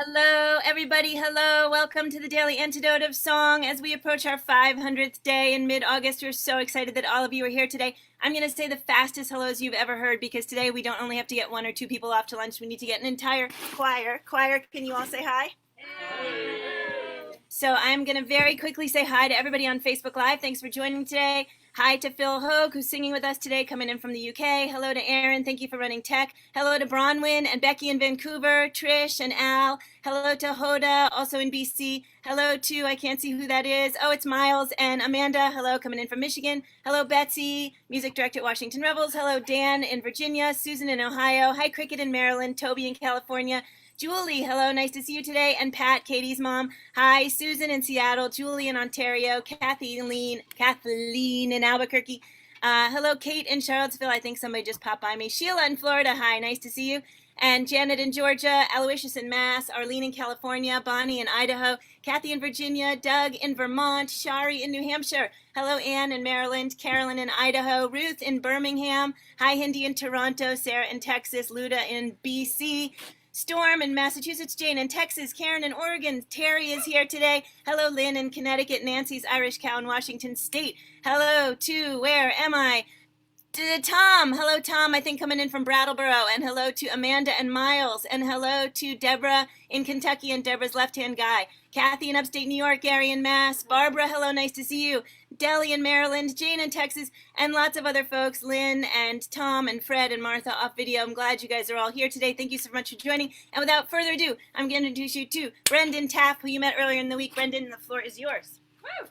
Hello, everybody. Hello. Welcome to the Daily Antidote of Song. As we approach our 500th day in mid-August, we're so excited that all of you are here today. I'm going to say the fastest hellos you've ever heard because today we don't only have to get one or two people off to lunch. We need to get an entire choir. Choir, can you all say hi? So I'm going to very quickly say hi to everybody on Facebook Live. Thanks for joining today. Hi to Phil Hogg, who's singing with us today, coming in from the UK. Hello to Aaron. Thank you for running tech. Hello to Bronwyn and Becky in Vancouver, Trish and Al. Hello to Hoda, also in BC. Hello to, I can't see who that is. Oh, it's Miles and Amanda. Hello, coming in from Michigan. Hello, Betsy, music director at Washington Rebels. Hello, Dan in Virginia. Susan in Ohio. Hi, Cricket in Maryland. Toby in California. Julie, hello, nice to see you today. And Pat, Katie's mom. Hi, Susan in Seattle, Julie in Ontario, Kathleen in Albuquerque. Hello, Kate in Charlottesville. I think somebody just popped by me. Sheila in Florida, hi, nice to see you. And Janet in Georgia, Aloysius in Mass, Arlene in California, Bonnie in Idaho, Kathy in Virginia, Doug in Vermont, Shari in New Hampshire. Hello, Ann in Maryland, Carolyn in Idaho, Ruth in Birmingham. Hi, Hindi in Toronto, Sarah in Texas, Luda in BC. Storm in Massachusetts, Jane in Texas, Karen in Oregon, Terry is here today. Hello, Lynn in Connecticut, Nancy's Irish Cow in Washington State. Hello to, where am I? To Tom. Hello, Tom, I think coming in from Brattleboro. And hello to Amanda and Miles. And hello to Deborah in Kentucky and Deborah's left-hand guy. Kathy in upstate New York, Gary in Mass. Barbara, hello, nice to see you. Deli in Maryland, Jane in Texas, and lots of other folks, Lynn and Tom and Fred and Martha off video. I'm glad you guys are all here today. Thank you so much for joining. And without further ado, I'm going to introduce you to Brendan Taff, who you met earlier in the week. Brendan, the floor is yours. Woo!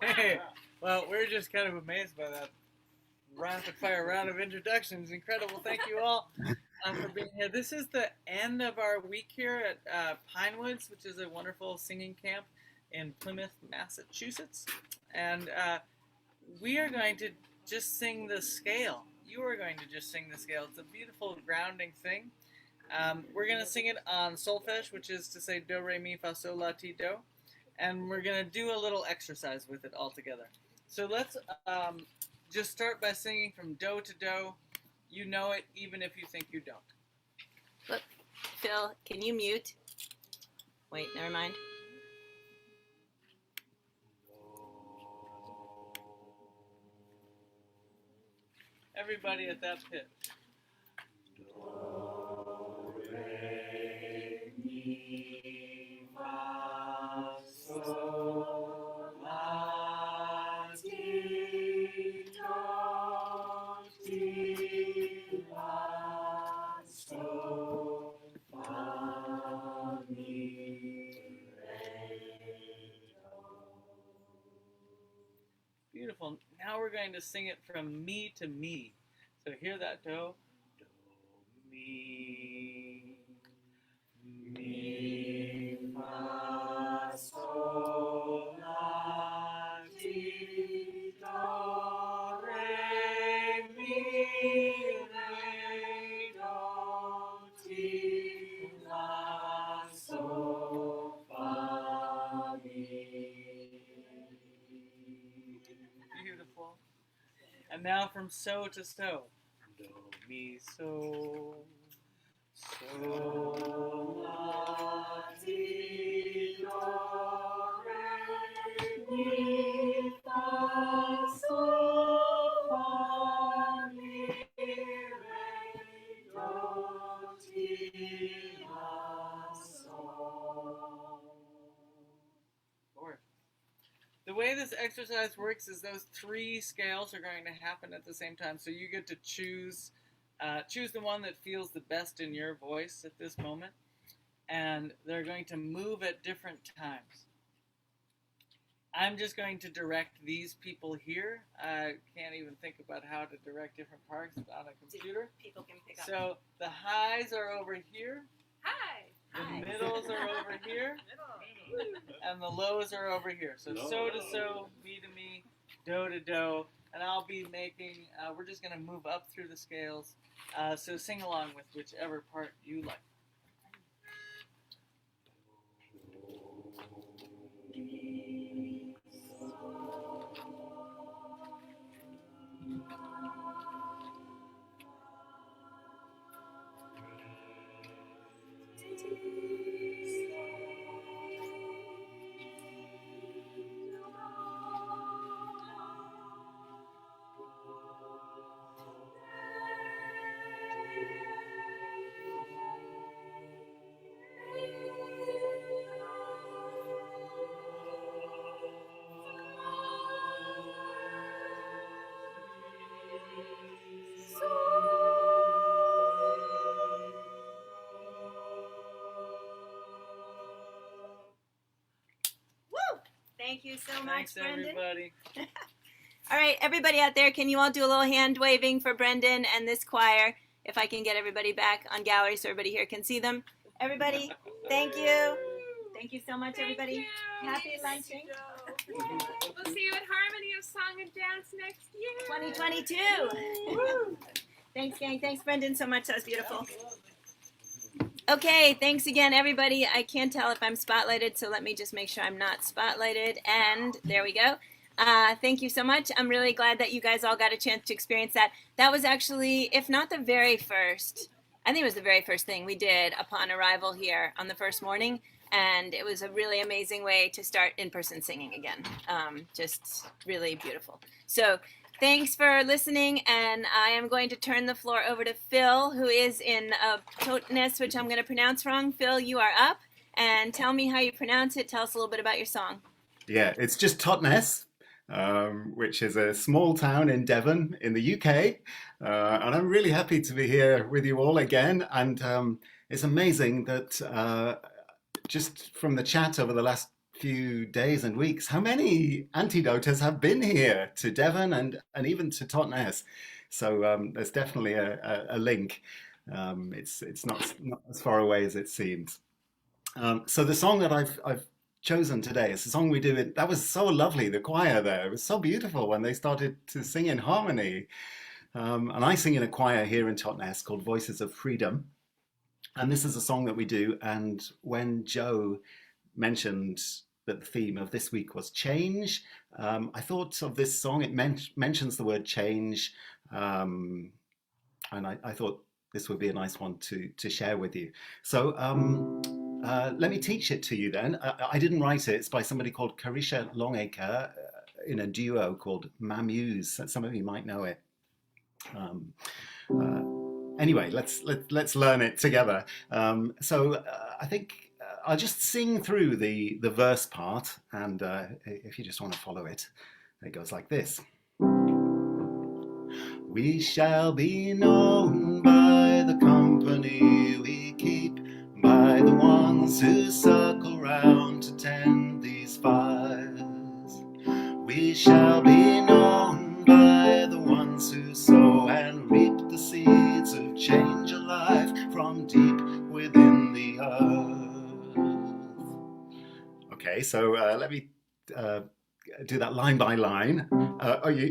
Hey, well, we're just kind of amazed by that rapid-fire round of introductions. Incredible. Thank you all for being here. This is the end of our week here at Pinewoods, which is a wonderful singing camp in Plymouth, Massachusetts. And we are going to just sing the scale. You are going to just sing the scale. It's a beautiful grounding thing. We're going to sing it on solfege, which is to say do, re, mi, fa, sol, la, ti, do. And we're going to do a little exercise with it all together. So let's just start by singing from do to do. You know it, even if you think you don't. Look, Phil, can you mute? Wait, never mind. Everybody at that pitch. Do, re, mi, fa, sol, la, ti, do, ti, la, sol, fa, mi, re, do. Beautiful. Now we're going to sing it from mi to mi. So hear that do. Do, mi, Mi, fa, sol, la, ti, do, re, mi, re, do, ti, la, sol, fa, mi. beautiful. And now from so to so. Do, mi, so, Sol, la, ti, do, re, mi, fa, sol, fa, mi, re, do, ti, la, sol. Lord. The way this exercise works is those three scales are going to happen at the same time. So you get to choose the one that feels the best in your voice at this moment. And they're going to move at different times. I'm just going to direct these people here. I can't even think about how to direct different parts on a computer. People can pick up. So the highs are over here. Hi. The middles are over here. And the lows are over here. So to so, mi to mi, do to do. And I'll be making, we're just going to move up through the scales. So sing along with whichever part you like. Ti, Woo! Thank you so much, Thanks, Brendan. everybody. All right, everybody out there, can you all do a little hand waving for Brendan and this choir? If I can get everybody back on gallery so everybody here can see them. Everybody, thank you. Thank you so much, everybody. Happy lunching. We'll see you at Harmony of Song and Dance next year. 2022. Thanks, gang. Thanks, Brendan, so much. That was beautiful. Okay, thanks again, everybody. I can't tell if I'm spotlighted, so let me just make sure I'm not spotlighted. And there we go. Thank you so much. I'm really glad that you guys all got a chance to experience that. That was actually, if not the very first, I think it was the very first thing we did upon arrival here on the first morning. And it was a really amazing way to start in-person singing again. Just really beautiful. So thanks for listening, and I am going to turn the floor over to Phil, who is in Totnes, which I'm going to pronounce wrong. Phil, you are up, and tell me how you pronounce it. Tell us a little bit about your song. Yeah, it's just Totnes, which is a small town in Devon in the UK. And I'm really happy to be here with you all again. And it's amazing that just from the chat over the last few days and weeks, how many antidoters have been here to Devon and even to Totnes. So there's definitely a link. It's not as far away as it seems. So the song that I've chosen today is a song we do. That was so lovely, the choir there. It was so beautiful when they started to sing in harmony. And I sing in a choir here in Totnes called Voices of Freedom. And this is a song that we do. And when Joe mentioned that the theme of this week was change, I thought of this song. It mentions the word change. And I thought this would be a nice one to share with you. So let me teach it to you then. I didn't write it. It's by somebody called Karisha Longaker in a duo called Muse. Some of you might know it. Anyway, let's learn it together. So I think I'll just sing through the verse part, and if you just want to follow it, it goes like this. We shall be known by the company we keep, by the ones who circle round to tend these fires. We shall be known by the ones who sow and reap the seeds of change alive from deep within the earth. Okay, so let me do that line by line.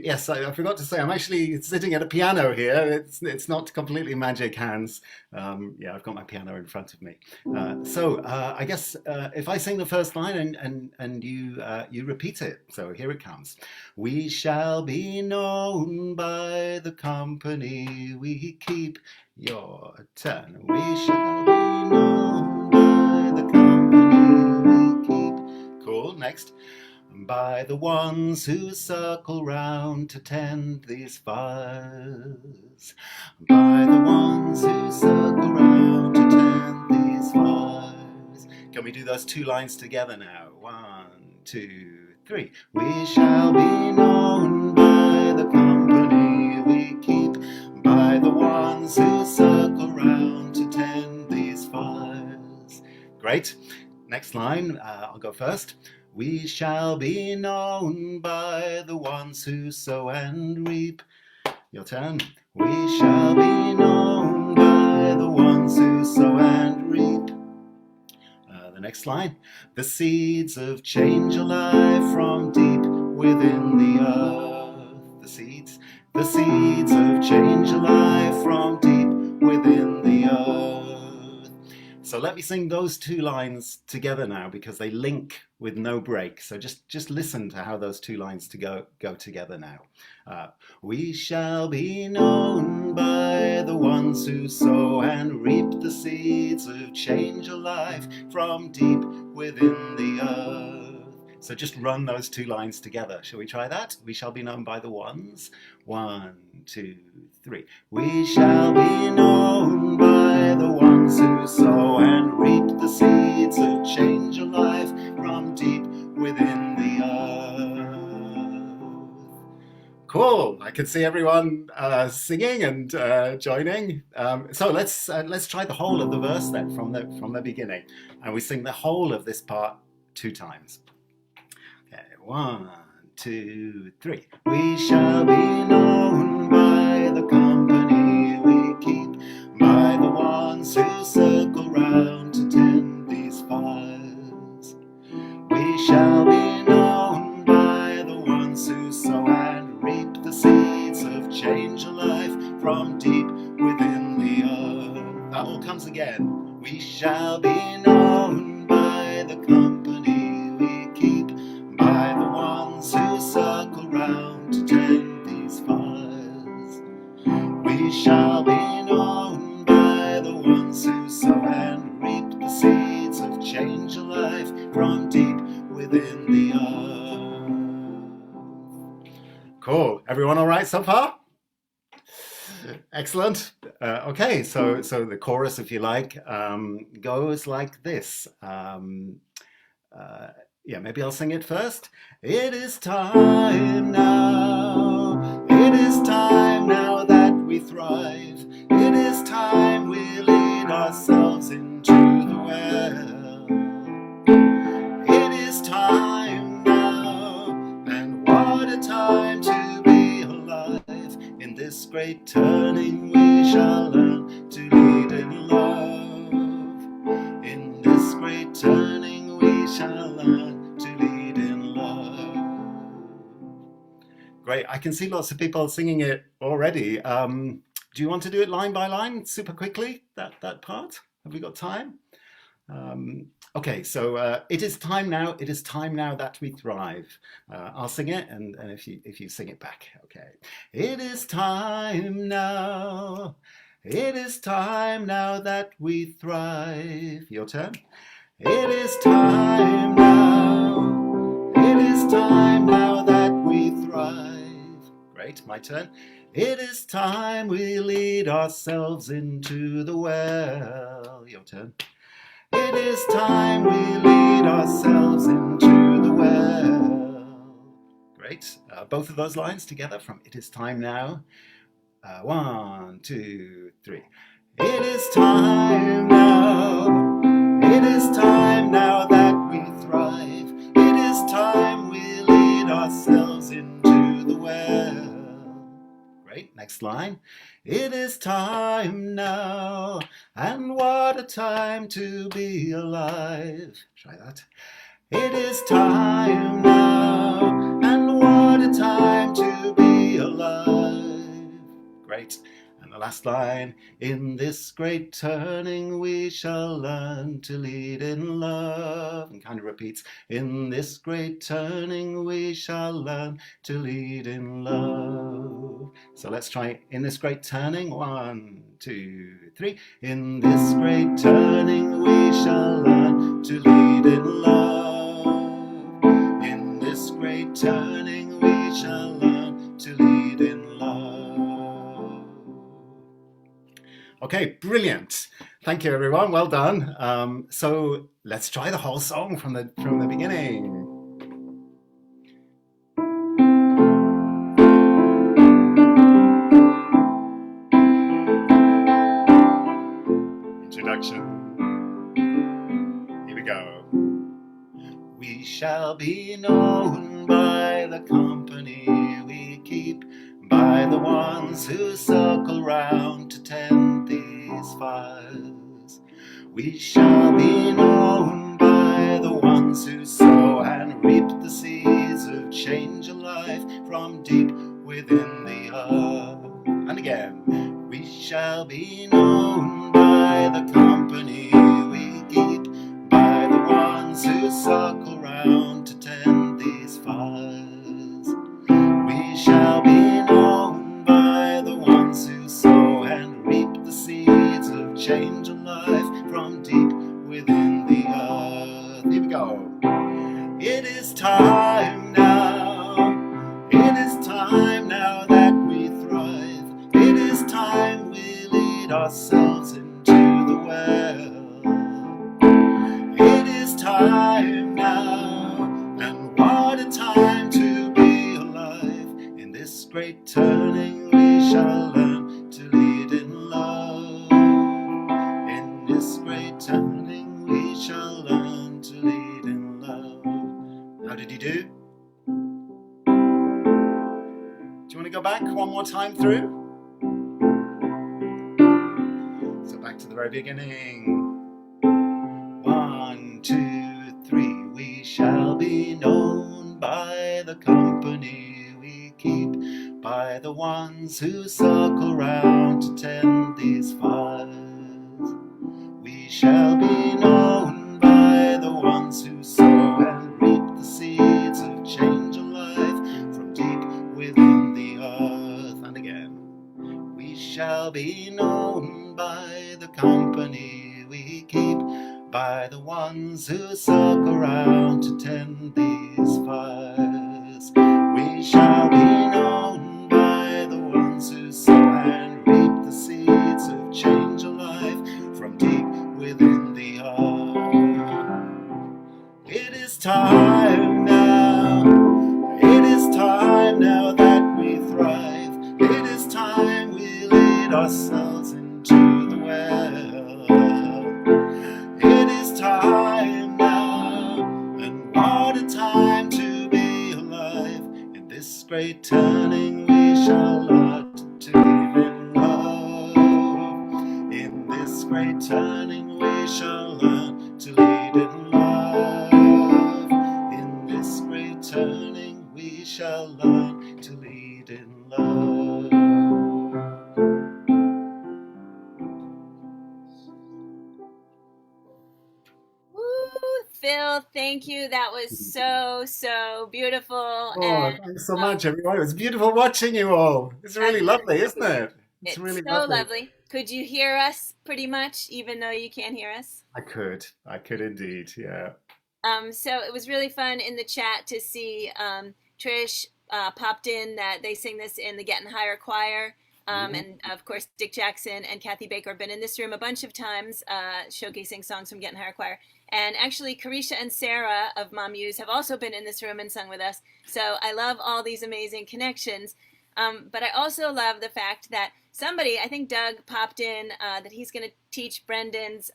Yes, I forgot to say I'm actually sitting at a piano here. It's not completely magic hands. Yeah, I've got my piano in front of me. So I guess if I sing the first line and you repeat it. So here it comes. We shall be known by the company we keep. Your turn. We shall be known by the company we keep. Cool. Next. By the ones who circle round to tend these fires. By the ones who circle round to tend these fires. Can we do those two lines together now? 1, 2, 3. We shall be known by the company we keep, by the ones who circle round to tend these fires. Great. Next line, I'll go first. We shall be known by the ones who sow and reap. Your turn. We shall be known by the ones who sow and reap. The next line. The seeds of change alive from deep within the earth. The seeds of change alive from deep within the earth. So let me sing those two lines together now because they link with no break. So just listen to how those two lines go together now. We shall be known by the ones who sow and reap the seeds of change alive from deep within the earth. So just run those two lines together. Shall we try that? We shall be known by the ones. 1, 2, 3. We shall be known by the ones who sow and reap the seeds of change alive from deep within the earth. Cool. I can see everyone singing and joining. So let's try the whole of the verse then from the beginning, and we sing the whole of this part 2 times. Okay, 1, 2, 3. We shall be known by the company we keep, by the ones who circle round to tend these fires. We shall be known by the ones who sow and reap the seeds of change alive from deep within the earth. That all comes again. We shall be known by the company we keep, by the ones who circle round to tend these fires. We shall be known by the ones who sow and reap the seeds of change alive from deep within the earth. Cool. Everyone all right so far? Excellent. Okay, so the chorus, if you like, goes like this. Yeah, maybe I'll sing it first. It is time now. It is time now that we thrive. It is time we lead ourselves into the well. It is time now, and what a time to be alive. In this great turning we shall learn to lead in love. In this great turning we shall learn to lead in love. Great, I can see lots of people singing it already. Do you want to do it line by line, super quickly, that part? Have we got time? Okay, so it is time now that we thrive. I'll sing it, and if you sing it back, okay. It is time now that we thrive. Your turn. It is time now that we thrive. Great, my turn. It is time we lead ourselves into the well. Your turn. It is time we lead ourselves into the well. Great. Both of those lines together from It is time now. 1, 2, 3. It is time now. It is time now that we thrive. It is time we lead ourselves into the well. Great. Next line. It is time now, and what a time to be alive. Try that. It is time now, and what a time to be alive. Great. And the last line. In this great turning we shall learn to lead in love. And kind of repeats. In this great turning we shall learn to lead in love. So let's try in this great turning. 1, 2, 3. In this great turning we shall learn to lead in love. In this great turning we shall learn to lead in love. Okay, brilliant. Thank you, everyone. Well done. So let's try the whole song from the beginning. Here we go. We shall be known by the company we keep, by the ones who circle round to tend these fires. We shall be known by the ones who sow and reap the seeds of change alive from deep within the earth. And again. We shall be known by the company we keep, by the ones who circle round to tend these fires. We shall be known by the ones who sow and reap the seeds of change alive from deep within the earth. Here we go. It is time now. It is time now that we thrive. It is time we lead ourselves into the well. It is time now, and what a time to be alive in this great shall learn to lead in love. In this great turning we shall learn to lead in love. How did you do? Do you want to go back one more time through? So back to the very beginning. 1, 2, 3. We shall be known by the company we keep, by the ones who circle round to tend these fires. We shall be known by the ones who sow and reap the seeds of change of life from deep within the earth. And again, we shall be known by the company we keep, by the ones who circle round to tend these fires. We shall be known by the ones who sow and reap the seeds of change of life from deep within the earth. It is time now, it is time now that we thrive. It is time we lead ourselves into the well. It is time now, and what a time to be alive. In this great turning we shall learn to live in love. In this great turning we shall learn to lead in love. In this great turning we shall learn to lead in love. Woo, Phil, thank you. That was so beautiful. Oh, And thanks so much, everyone. It was beautiful watching you all. It's really lovely, isn't it? It's it's really so lovely. lovely. Could you hear us pretty much, even though you can't hear us? I could indeed, yeah. So it was really fun in the chat to see Trish popped in that they sing this in the Getting Higher choir. And of course, Dick Jackson and Kathy Baker have been in this room a bunch of times showcasing songs from Getting Higher choir. And actually, Karisha and Sarah of Muse have also been in this room and sung with us. So I love all these amazing connections. But I also love the fact that somebody, I think Doug popped in, that he's going to teach Brendan's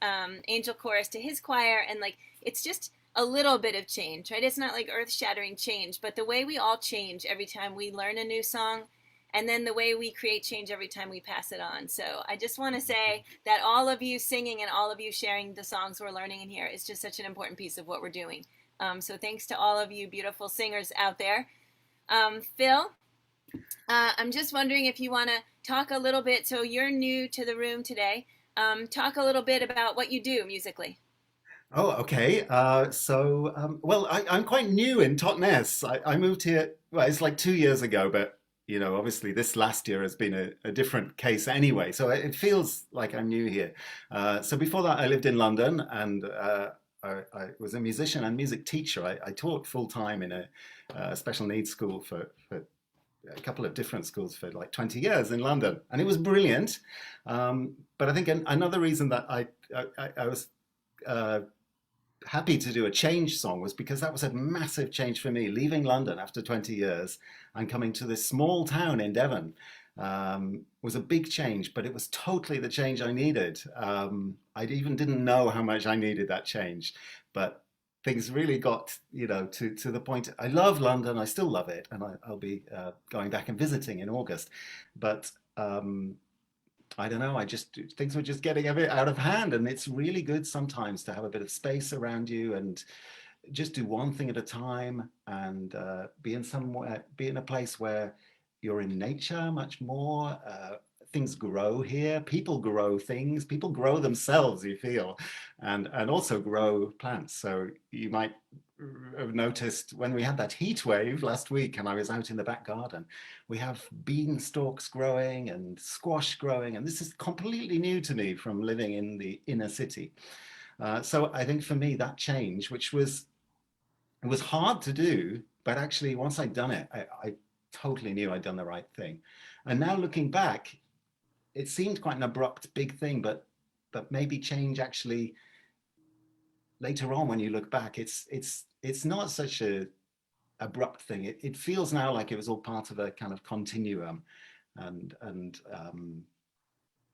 angel chorus to his choir. And like, it's just a little bit of change, right? It's not like earth-shattering change, but the way we all change every time we learn a new song, and then the way we create change every time we pass it on. So I just want to say that all of you singing and all of you sharing the songs we're learning in here is just such an important piece of what we're doing. So thanks to all of you beautiful singers out there. Phil, I'm just wondering if you want to talk a little bit, so you're new to the room today, talk a little bit about what you do musically. Oh, okay. Well, I'm quite new in Totnes. I moved here, well, it's like 2 years ago, but obviously this last year has been a different case anyway. So it feels like I'm new here. So before that, I lived in London, and I was a musician and music teacher. I taught full time in a special needs school for a couple of different schools for like 20 years in London, and it was brilliant. But I think another reason that I was happy to do a change song was because that was a massive change for me, leaving London after 20 years and coming to this small town in Devon. Was a big change, but it was totally the change I needed. I even didn't know how much I needed that change, but things really got, to the point. I love London. I still love it, and I'll be going back and visiting in August. But I don't know. Things were just getting a bit out of hand, and it's really good sometimes to have a bit of space around you and just do one thing at a time, and be in a place where you're in nature much more. Things grow here. People grow things. People grow themselves, you feel, and also grow plants. So you might have noticed when we had that heat wave last week and I was out in the back garden, we have bean stalks growing and squash growing. And this is completely new to me from living in the inner city. So I think for me, that change, it was hard to do, but actually once I'd done it, I totally knew I'd done the right thing. And now looking back, it seemed quite an abrupt, big thing, but maybe change actually later on when you look back, it's not such a abrupt thing. It feels now like it was all part of a kind of continuum, and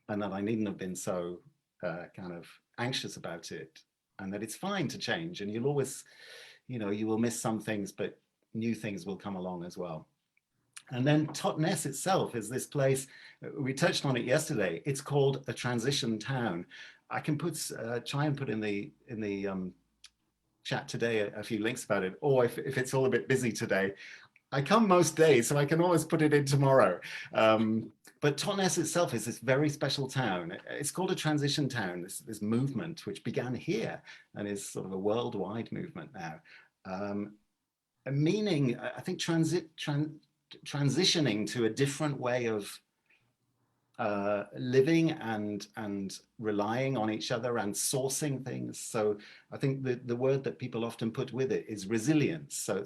that I needn't have been so kind of anxious about it, and that it's fine to change, and you'll always, you will miss some things, but new things will come along as well. And then Totnes itself is this place, we touched on it yesterday, it's called a transition town. I can try and put in the chat today a few links about it, or if it's all a bit busy today, I come most days, so I can always put it in tomorrow. But Totnes itself is this very special town. It's called a transition town, this movement which began here and is sort of a worldwide movement now. Meaning, I think, transitioning to a different way of living and relying on each other and sourcing things. So I think the word that people often put with it is resilience. So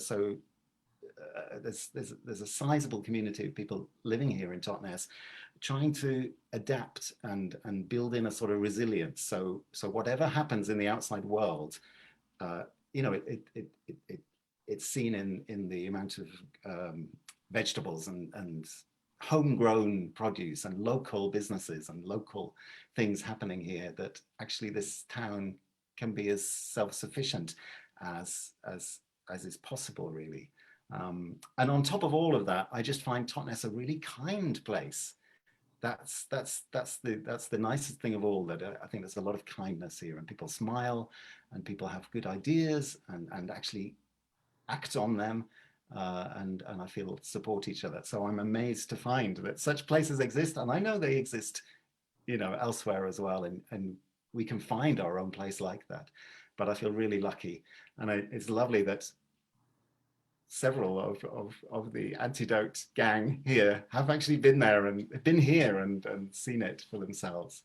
there's a sizable community of people living here in Totnes trying to adapt and build in a sort of resilience. So whatever happens in the outside world, it's seen in the amount of vegetables and homegrown produce and local businesses and local things happening here, that actually this town can be as self-sufficient as is possible, really. And on top of all of that, I just find Totnes a really kind place. That's the nicest thing of all, that I think there's a lot of kindness here, and people smile and people have good ideas and actually act on them, and I feel support each other. So I'm amazed to find that such places exist, and I know they exist, elsewhere as well, and we can find our own place like that. But I feel really lucky, and it's lovely that several of the Antidote gang here have actually been here and seen it for themselves.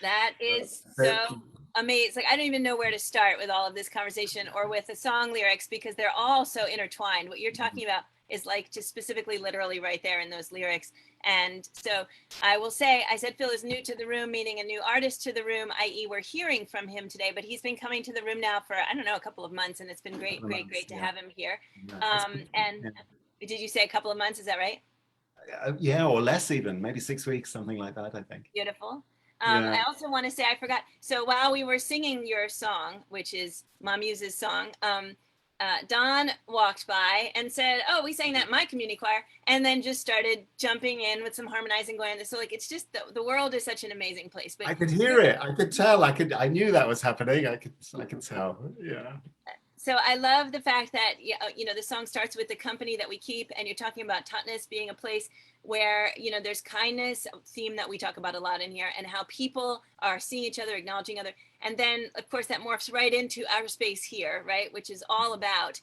That is so amazing. Like, I don't even know where to start with all of this conversation or with the song lyrics, because they're all so intertwined. What you're talking about is like just specifically literally right there in those lyrics. And so I will say, I said Phil is new to the room, meaning a new artist to the room, i.e. we're hearing from him today, but he's been coming to the room now for, I don't know, a couple of months, and it's been great to have him here. Did you say a couple of months? Is that right? Yeah, or less even, maybe 6 weeks, something like that, I think. Beautiful. I also want to say, I forgot. So while we were singing your song, which is Muse's song, Don walked by and said, "Oh, we sang that in my community choir," and then just started jumping in with some harmonizing going on this. So like, it's just the world is such an amazing place. But I could hear it. I could tell. I knew that was happening. I could tell. Yeah. So I love the fact that, the song starts with the company that we keep, and you're talking about Totnes being a place where, there's kindness, a theme that we talk about a lot in here, and how people are seeing each other, acknowledging other. And then, of course, that morphs right into our space here, right, which is all about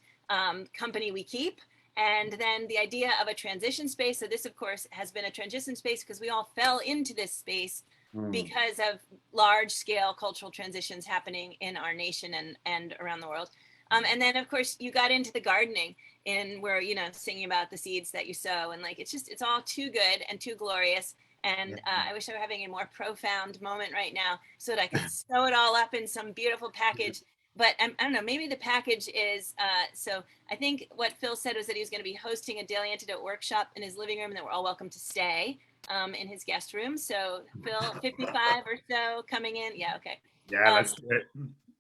company we keep. And then the idea of a transition space. So this, of course, has been a transition space because we all fell into this space because of large-scale cultural transitions happening in our nation and around the world. And then, of course, you got into the gardening, and we're, singing about the seeds that you sow. And like, it's all too good and too glorious. And I wish I were having a more profound moment right now so that I could sew it all up in some beautiful package. But I don't know, maybe the package is, so I think what Phil said was that he was going to be hosting a Daily Antidote workshop in his living room, and that we're all welcome to stay in his guest room. So Phil, 55 or so coming in. Yeah, okay. Yeah, let's do it.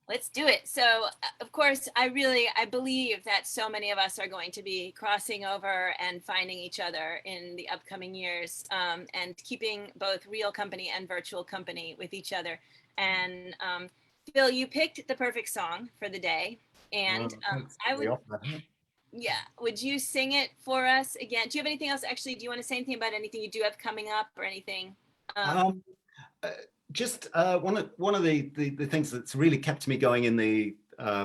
Let's do it. So, of course, I believe that so many of us are going to be crossing over and finding each other in the upcoming years, and keeping both real company and virtual company with each other. And Phil, you picked the perfect song for the day. And would you sing it for us again? Do you have anything else? Actually, do you want to say anything about anything you do have coming up or anything? Just one of the things that's really kept me going in the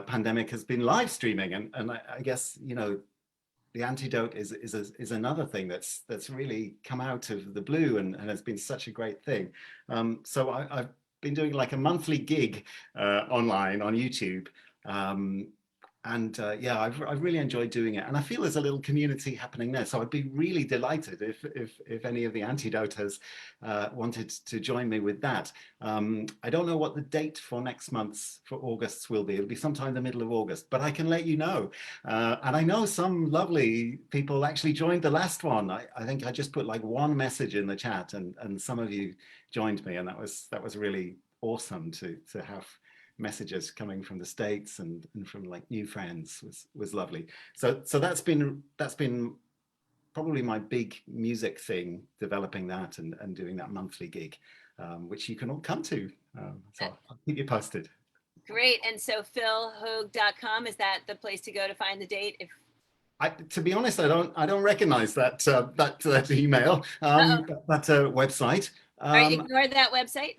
pandemic has been live streaming, and I guess the Antidote is another thing that's really come out of the blue and has been such a great thing. So I've been doing like a monthly gig online on YouTube, yeah, I've really enjoyed doing it, and I feel there's a little community happening there. So I'd be really delighted if any of the Antidoters wanted to join me with that. I don't know what the date for next month's for August's will be. It'll be sometime in the middle of August, but I can let you know. And I know some lovely people actually joined the last one. I think I just put like one message in the chat, and some of you joined me, and that was really awesome to have messages coming from the States and from like new friends was lovely. So that's been probably my big music thing, developing that and doing that monthly gig, which you can all come to. So I'll keep you posted. Great. And so philhogg.com, is that the place to go to find the date? To be honest, I don't recognize that email, that website. All right, ignore that website.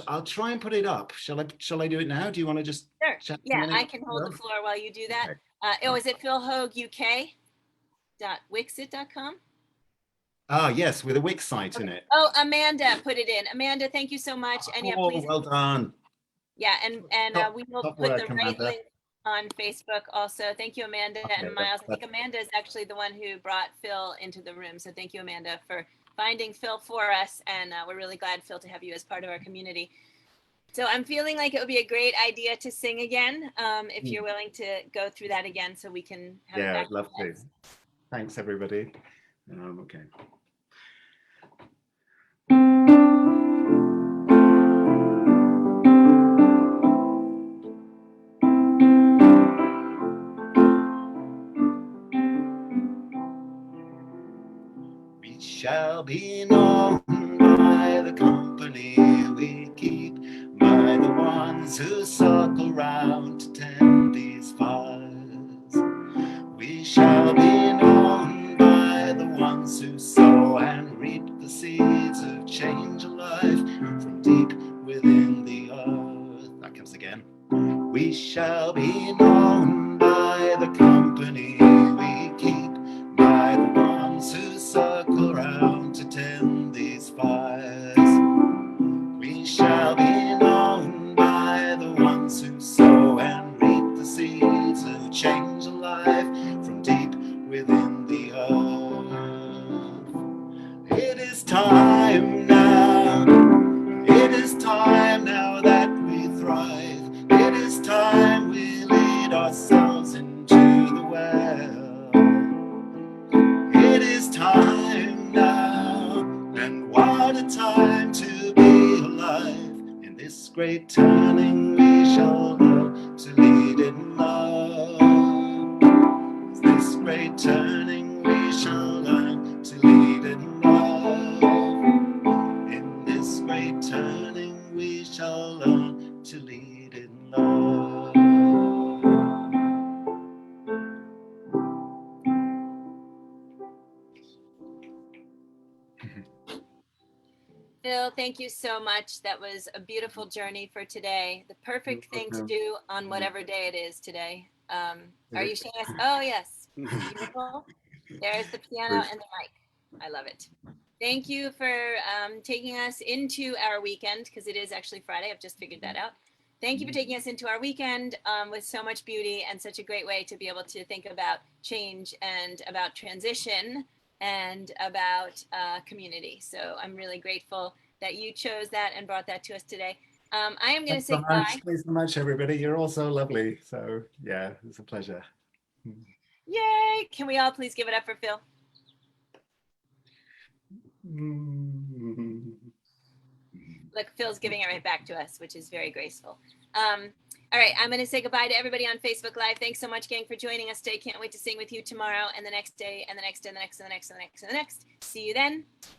I'll try and put it up. Shall I do it now? Do you want to just Sure. chat? Yeah, I can hold the floor while you do that. Okay. Is it philhogguk.wixit.com? Ah, yes, with a Wix site in it. Oh, Amanda put it in. Amanda, thank you so much. And yeah, please. Well done. Yeah, and we will put the right link on Facebook also. Thank you, Amanda and Miles. I think Amanda is actually the one who brought Phil into the room. So thank you, Amanda, for finding Phil for us, and we're really glad, Phil, to have you as part of our community. So I'm feeling like it would be a great idea to sing again, if you're willing to go through that again, so we can have it back. I'd love to. Thanks, everybody. Okay. We shall be known by the company we keep, by the ones who circle round to tend these fires. We shall be known by the ones who sow and reap the seeds of change alive from deep within the earth. That comes again. We shall be known by the company we keep, by the ones who circle round to tend these fires. We shall be known by the ones who sow and reap the seeds of change alive from deep within the earth. It is time now, it is time now that we thrive. It is time we lead ourselves into the well. It is time now, and what a time to be alive. In this great turning we shall know to lead in love. This great turning we shall learn to lead in love. In this great turning we shall learn to lead in love. Phil, thank you so much. That was a beautiful journey for today. The perfect thing to do on whatever day it is today. Are you showing us? Oh, yes. Beautiful. There's the piano and the mic. I love it. Thank you for taking us into our weekend, because it is actually Friday. I've just figured that out. Thank you for taking us into our weekend with so much beauty and such a great way to be able to think about change and about transition and about community. So I'm really grateful that you chose that and brought that to us today. I am going to say bye. Thanks so much, everybody. You're all so lovely. So yeah, it's a pleasure. Yay! Can we all please give it up for Phil? Look, Phil's giving it right back to us, which is very graceful. All right, I'm going to say goodbye to everybody on Facebook Live. Thanks so much, gang, for joining us today. Can't wait to sing with you tomorrow and the next day and the next and the next and the next and the next and the next. See you then.